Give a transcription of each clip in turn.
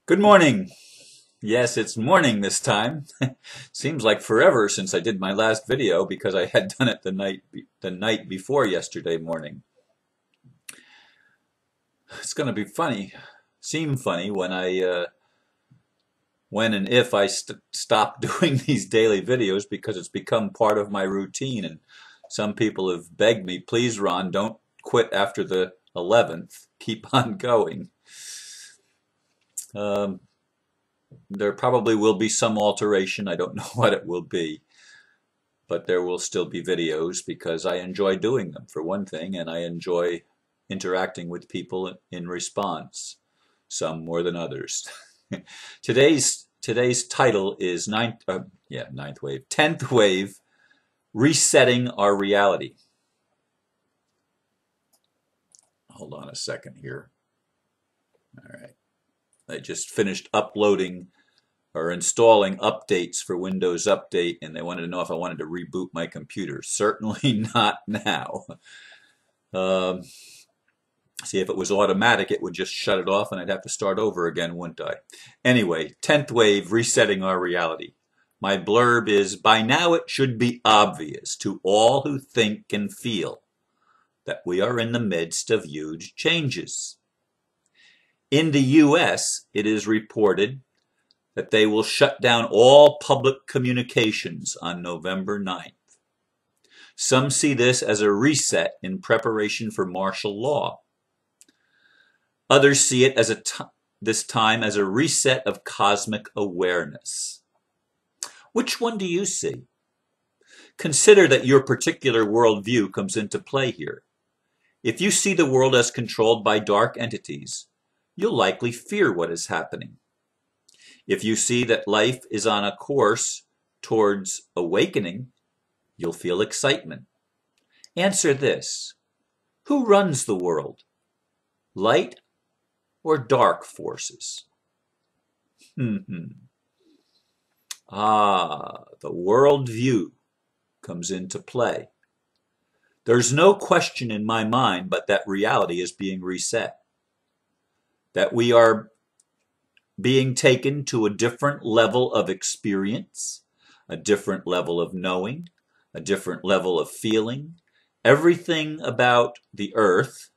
Good morning. Yes, it's morning this time. Seems like forever since I did my last video because I had done it the night before yesterday morning. It's going to be funny, seem funny when and if I stop doing these daily videos because it's become part of my routine, and some people have begged me, please Ron, don't quit after the 11th. Keep on going. Um, there probably will be some alteration. I don't know what it will be. But there will still be videos because I enjoy doing them, for one thing, and I enjoy interacting with people in response, some more than others. Today's title is ninth wave, 10th wave, resetting our reality. Hold on a second here. All right. I just finished uploading or installing updates for Windows Update, and they wanted to know if I wanted to reboot my computer. Certainly not now. Um, See, if it was automatic, it would just shut it off and I'd have to start over again, wouldn't I? Anyway, 10th wave, resetting our reality. My blurb is, by now it should be obvious to all who think and feel that we are in the midst of huge changes. In the US, it is reported that they will shut down all public communications on November 9th. Some see this as a reset in preparation for martial law. Others see it as this time as a reset of cosmic awareness. Which one do you see? Consider that your particular worldview comes into play here. If you see the world as controlled by dark entities, you'll likely fear what is happening. If you see that life is on a course towards awakening, you'll feel excitement. Answer this: who runs the world? Light or dark forces? The worldview comes into play. There's no question in my mind but that reality is being reset. That we are being taken to a different level of experience, a different level of knowing, a different level of feeling. Everything about the earth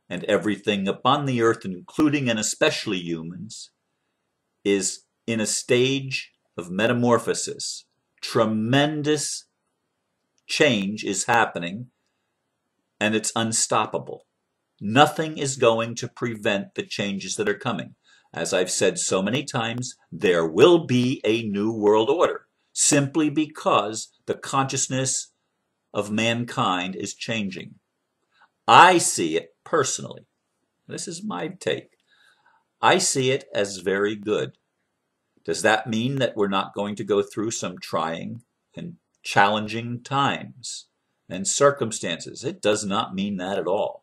and everything upon the earth, including and especially humans, is in a stage of metamorphosis. Tremendous change is happening, and it's unstoppable. Nothing is going to prevent the changes that are coming. As I've said so many times, there will be a new world order, simply because the consciousness of mankind is changing. I see it personally. This is my take. I see it as very good. Does that mean that we're not going to go through some trying and challenging times and circumstances? It does not mean that at all.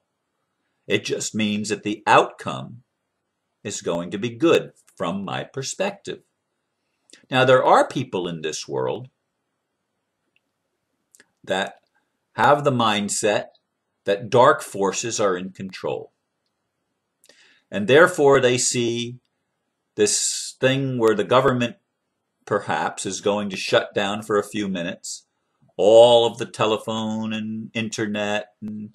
It just means that the outcome is going to be good from my perspective. Now, there are people in this world that have the mindset that dark forces are in control. And therefore they see this thing where the government perhaps is going to shut down for a few minutes all of the telephone and internet and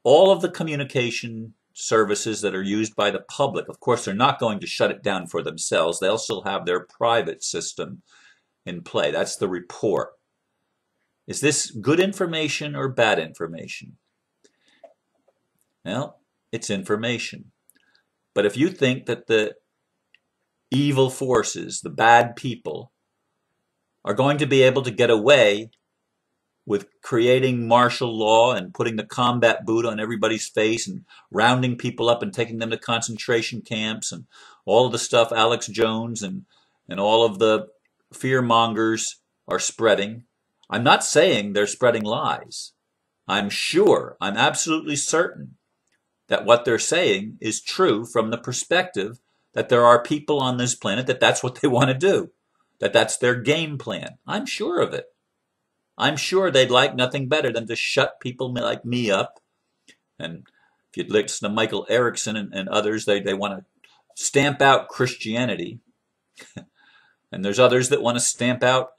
all of the communication services that are used by the public. Of course, they're not going to shut it down for themselves. They'll still have their private system in play. That's the report. Is this good information or bad information? Well, it's information. But if you think that the evil forces, the bad people, are going to be able to get away with creating martial law and putting the combat boot on everybody's face and rounding people up and taking them to concentration camps and all of the stuff Alex Jones and all of the fear mongers are spreading. I'm not saying they're spreading lies. I'm absolutely certain that what they're saying is true from the perspective that there are people on this planet that that's what they want to do, that that's their game plan. I'm sure of it. I'm sure they'd like nothing better than to shut people like me up. And if you'd listen to Michael Erickson and others, they want to stamp out Christianity, and there's others that want to stamp out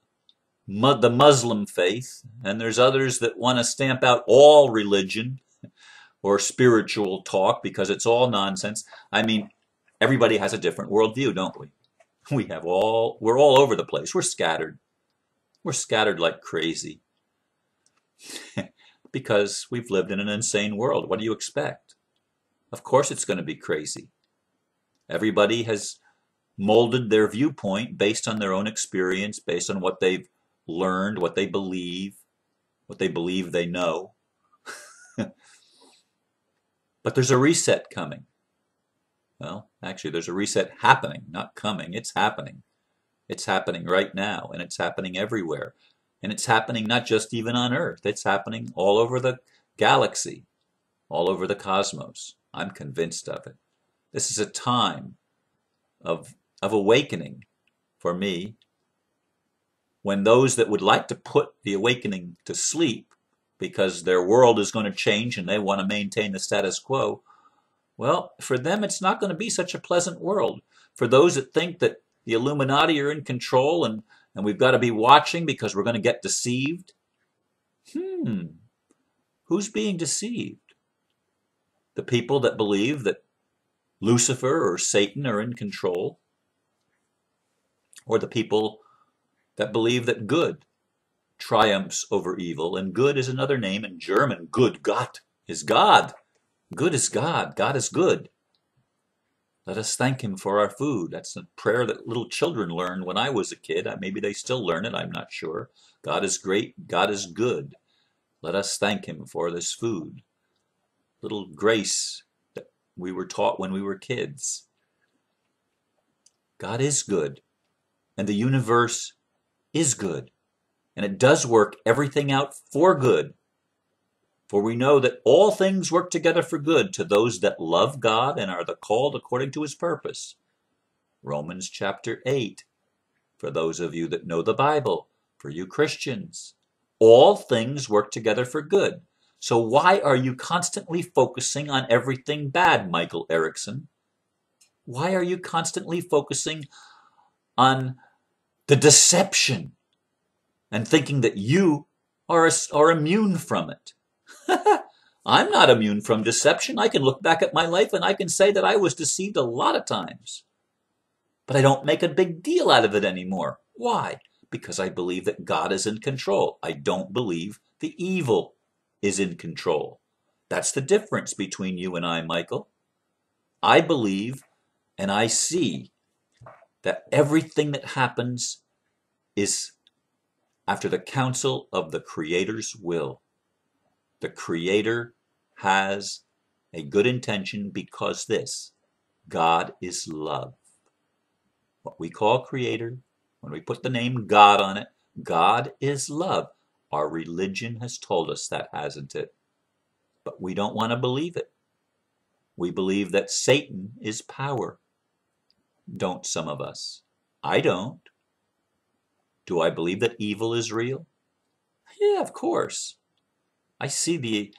the Muslim faith, and there's others that want to stamp out all religion or spiritual talk because it's all nonsense. I mean, everybody has a different worldview, don't we? We're all over the place. We're scattered. We're scattered like crazy because we've lived in an insane world. What do you expect? Of course it's going to be crazy. Everybody has molded their viewpoint based on their own experience, based on what they've learned, what they believe they know. But there's a reset coming. Well, actually, there's a reset happening, not coming. It's happening. It's happening right now, and it's happening everywhere. And it's happening not just even on Earth. It's happening all over the galaxy, all over the cosmos. I'm convinced of it. This is a time of awakening for me, when those that would like to put the awakening to sleep because their world is going to change and they want to maintain the status quo, well, for them it's not going to be such a pleasant world. For those that think that the Illuminati are in control and we've got to be watching because we're going to get deceived, who's being deceived? The people that believe that Lucifer or Satan are in control? Or the people that believe that good triumphs over evil, and good is another name in German. Good, Gott, is God. Good is God. God is good. Let us thank him for our food. That's a prayer that little children learned when I was a kid. Maybe they still learn it, I'm not sure. God is great. God is good. Let us thank him for this food. Little grace that we were taught when we were kids. God is good, and the universe is good, and it does work everything out for good. For we know that all things work together for good to those that love God and are the called according to his purpose. Romans chapter 8. For those of you that know the Bible, for you Christians, all things work together for good. So why are you constantly focusing on everything bad, Michael Erickson? Why are you constantly focusing on the deception and thinking that you are immune from it? I'm not immune from deception. I can look back at my life and I can say that I was deceived a lot of times. But I don't make a big deal out of it anymore. Why? Because I believe that God is in control. I don't believe the evil is in control. That's the difference between you and I, Michael. I believe and I see that everything that happens is after the counsel of the Creator's will. The Creator has a good intention because God is love. What we call Creator, when we put the name God on it, God is love. Our religion has told us that, hasn't it? But we don't want to believe it. We believe that Satan is power. Don't some of us? I don't. Do I believe that evil is real? Yeah, of course. I see the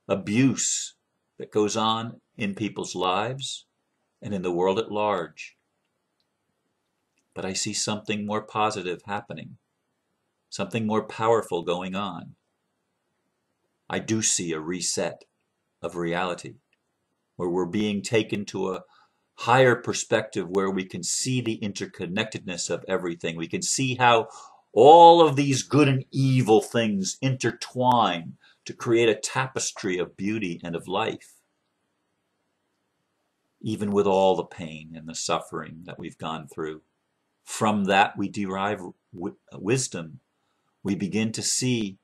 abuse that goes on in people's lives and in the world at large. But I see something more positive happening, something more powerful going on. I do see a reset of reality, where we're being taken to a higher perspective where we can see the interconnectedness of everything. We can see how all of these good and evil things intertwine to create a tapestry of beauty and of life. Even with all the pain and the suffering that we've gone through, from that we derive wisdom. We begin to see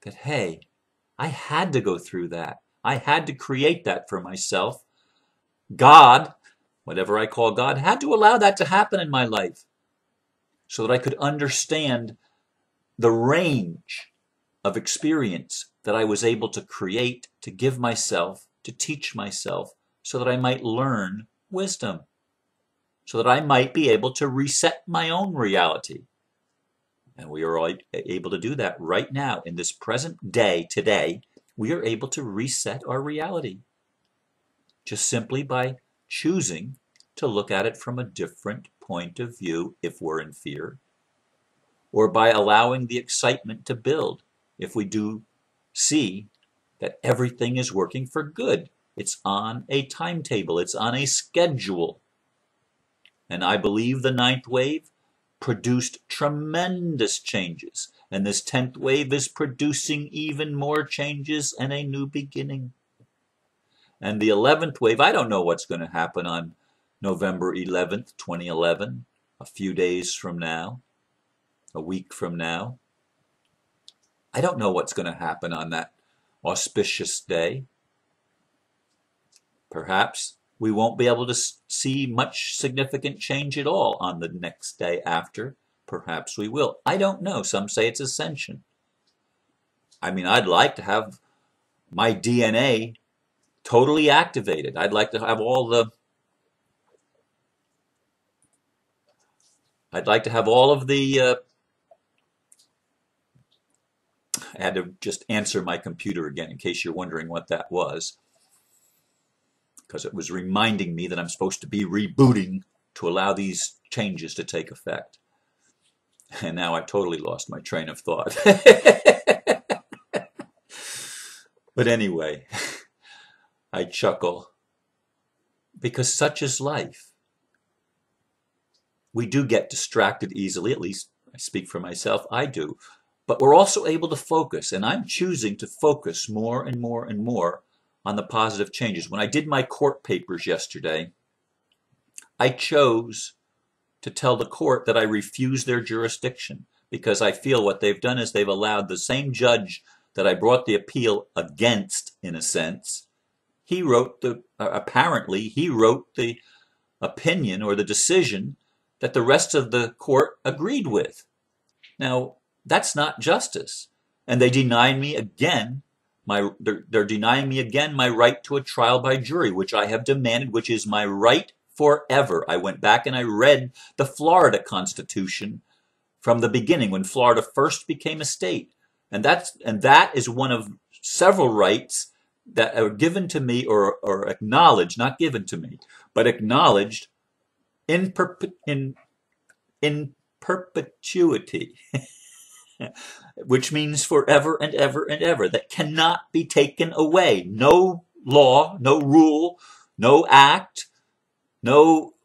that, hey, I had to go through that. I had to create that for myself. God, whatever I call God, had to allow that to happen in my life so that I could understand the range of experience that I was able to create, to give myself, to teach myself, so that I might learn wisdom, so that I might be able to reset my own reality. And we are all able to do that right now. In this present day, today, we are able to reset our reality just simply by choosing to look at it from a different point of view if we're in fear, or by allowing the excitement to build if we do see that everything is working for good. It's on a timetable, it's on a schedule. And I believe the ninth wave produced tremendous changes. And this 10th wave is producing even more changes and a new beginning. And the 11th wave, I don't know what's going to happen on November 11th, 2011, a few days from now, a week from now. I don't know what's going to happen on that auspicious day. Perhaps we won't be able to see much significant change at all on the next day after. Perhaps we will. I don't know. Some say it's ascension. I mean, I'd like to have my DNA totally activated. I'd like to have all of the I had to just answer my computer again in case you're wondering what that was, because it was reminding me that I'm supposed to be rebooting to allow these changes to take effect. And now I've totally lost my train of thought. But anyway, I chuckle because such is life. We do get distracted easily, at least I speak for myself, I do. But we're also able to focus, and I'm choosing to focus more and more and more on the positive changes. When I did my court papers yesterday, I chose to tell the court that I refuse their jurisdiction because I feel what they've done is they've allowed the same judge that I brought the appeal against, in a sense. He wrote apparently he wrote the opinion or the decision that the rest of the court agreed with. Now, that's not justice. And they deny me again they're denying me again my right to a trial by jury, which I have demanded, which is my right forever. I went back and I read the Florida Constitution from the beginning when Florida first became a state. And that is one of several rights that are given to me or acknowledged, not given to me, but acknowledged in perpetuity. Which means forever and ever and ever, that cannot be taken away. No law, no rule, no act, no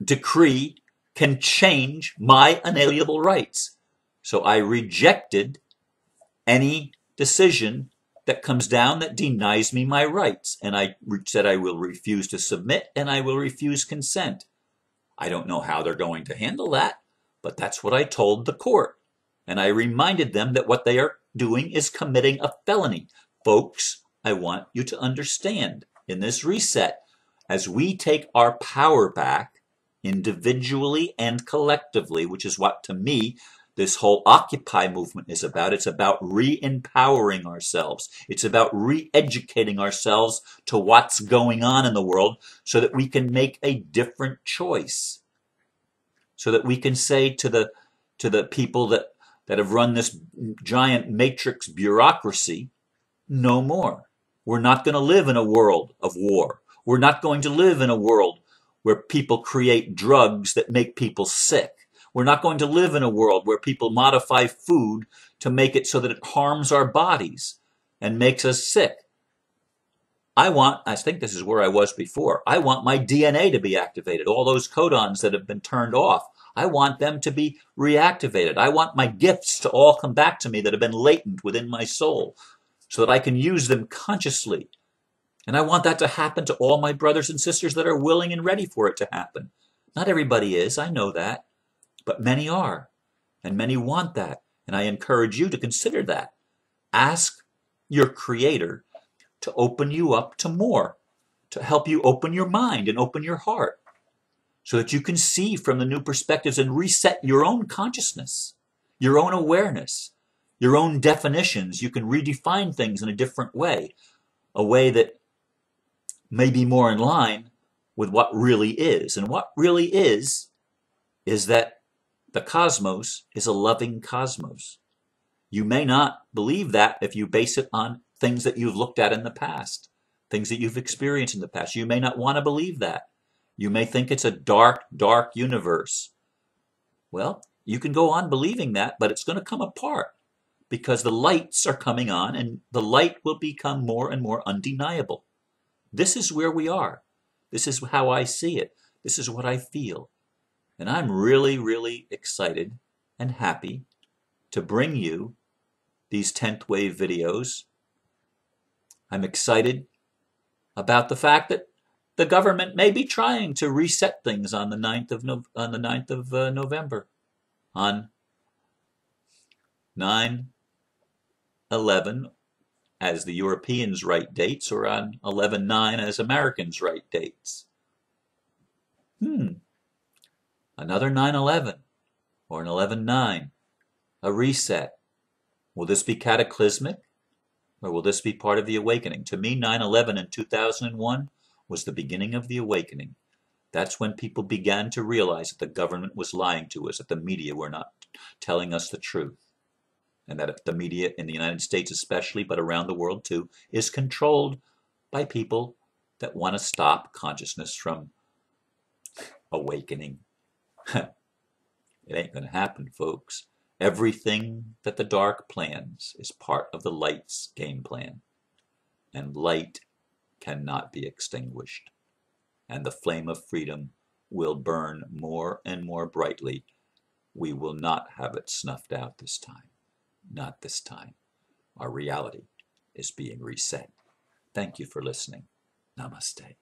decree can change my unalienable rights. So I rejected any decision that comes down that denies me my rights. And I said I will refuse to submit and I will refuse consent. I don't know how they're going to handle that, but that's what I told the court. And I reminded them that what they are doing is committing a felony. Folks, I want you to understand, in this reset, as we take our power back individually and collectively, which is what, to me, this whole Occupy movement is about. It's about re-empowering ourselves. It's about re-educating ourselves to what's going on in the world so that we can make a different choice. So that we can say to the people that have run this giant matrix bureaucracy, no more. We're not going to live in a world of war. We're not going to live in a world where people create drugs that make people sick. We're not going to live in a world where people modify food to make it so that it harms our bodies and makes us sick. I think this is where I was before. I want my DNA to be activated. All those codons that have been turned off, I want them to be reactivated. I want my gifts to all come back to me that have been latent within my soul so that I can use them consciously. And I want that to happen to all my brothers and sisters that are willing and ready for it to happen. Not everybody is, I know that, but many are, and many want that. And I encourage you to consider that. Ask your Creator to open you up to more, to help you open your mind and open your heart, so that you can see from the new perspectives and reset your own consciousness, your own awareness, your own definitions. You can redefine things in a different way, a way that may be more in line with what really is. And what really is that the cosmos is a loving cosmos. You may not believe that if you base it on things that you've looked at in the past, things that you've experienced in the past. You may not want to believe that. You may think it's a dark, dark universe. Well, you can go on believing that, but it's going to come apart because the lights are coming on and the light will become more and more undeniable. This is where we are. This is how I see it. This is what I feel. And I'm really, really excited and happy to bring you these 10th wave videos. I'm excited about the fact that the government may be trying to reset things on the 9th of November, on 9/11 as the Europeans write dates, or on 11/9 as Americans write dates. Another 9/11 or an 11/9, a reset. Will this be cataclysmic, or will this be part of the awakening? To me, 9/11 in 2001 was the beginning of the awakening. That's when people began to realize that the government was lying to us, that the media were not telling us the truth, and that the media in the United States especially, but around the world too, is controlled by people that want to stop consciousness from awakening. It ain't going to happen, folks. Everything that the dark plans is part of the light's game plan, and light cannot be extinguished. And the flame of freedom will burn more and more brightly. We will not have it snuffed out this time. Not this time. Our reality is being reset. Thank you for listening. Namaste.